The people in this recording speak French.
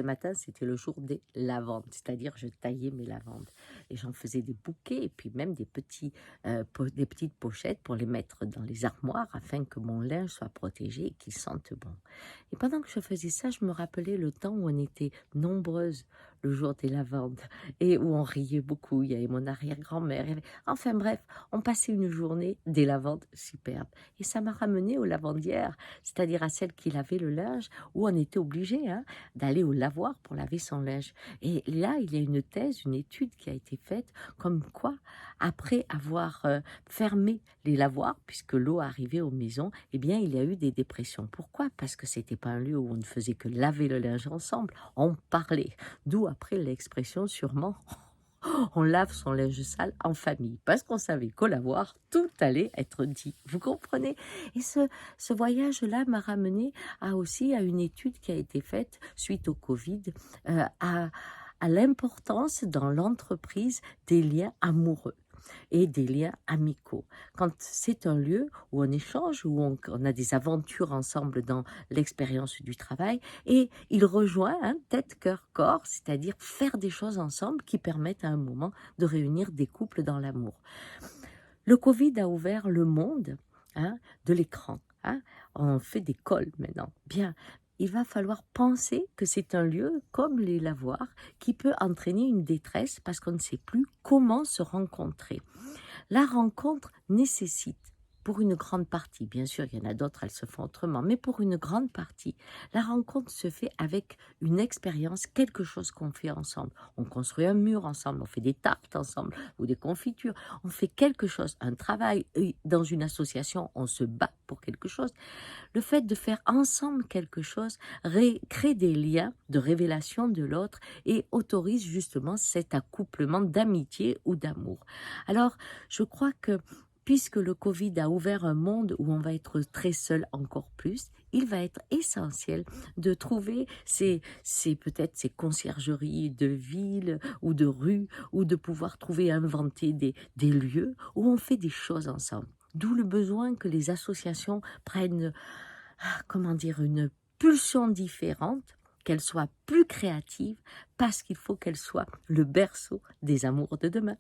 Le matin, c'était le jour des lavandes, c'est-à-dire je taillais mes lavandes et j'en faisais des bouquets et puis même des petites pochettes pour les mettre dans les armoires afin que mon linge soit protégé et qu'il sente bon. Et pendant que je faisais ça, je me rappelais le temps où on était nombreuses le jour des lavandes et où on riait beaucoup. Il y avait mon arrière-grand-mère. Enfin bref, on passait une journée des lavandes superbes. Et ça m'a ramené aux lavandières, c'est-à-dire à celles qui lavaient le linge, où on était obligé d'aller au lavoir pour laver son linge. Et là, il y a une thèse, une étude qui a été faite, comme quoi, après avoir fermé les lavoirs, puisque l'eau arrivait aux maisons, eh bien, il y a eu des dépressions. Pourquoi? Parce que c'était pas un lieu où on ne faisait que laver le linge ensemble, on parlait. D'où après l'expression sûrement on lave son linge sale en famille, parce qu'on savait qu'au lavoir, tout allait être dit. Vous comprenez? Et ce voyage-là m'a ramené aussi à une étude qui a été faite suite au Covid, à l'importance dans l'entreprise des liens amoureux et des liens amicaux. Quand c'est un lieu où on échange, où on a des aventures ensemble dans l'expérience du travail, et il rejoint tête, cœur, corps, c'est-à-dire faire des choses ensemble qui permettent à un moment de réunir des couples dans l'amour. Le Covid a ouvert le monde de l'écran. On fait des calls maintenant. Bien, il va falloir penser que c'est un lieu comme les lavoirs qui peut entraîner une détresse parce qu'on ne sait plus comment se rencontrer. La rencontre nécessite, pour une grande partie, bien sûr, il y en a d'autres, elles se font autrement, mais pour une grande partie, la rencontre se fait avec une expérience, quelque chose qu'on fait ensemble. On construit un mur ensemble, on fait des tartes ensemble ou des confitures, on fait quelque chose, un travail. Et dans une association, on se bat pour quelque chose. Le fait de faire ensemble quelque chose crée des liens de révélation de l'autre et autorise justement cet accouplement d'amitié ou d'amour. Alors, je crois que puisque le Covid a ouvert un monde où on va être très seul encore plus, il va être essentiel de trouver peut-être ces conciergeries de ville ou de rue, ou de pouvoir trouver, inventer des lieux où on fait des choses ensemble. D'où le besoin que les associations prennent, comment dire, une pulsion différente, qu'elle soit plus créative, parce qu'il faut qu'elle soit le berceau des amours de demain.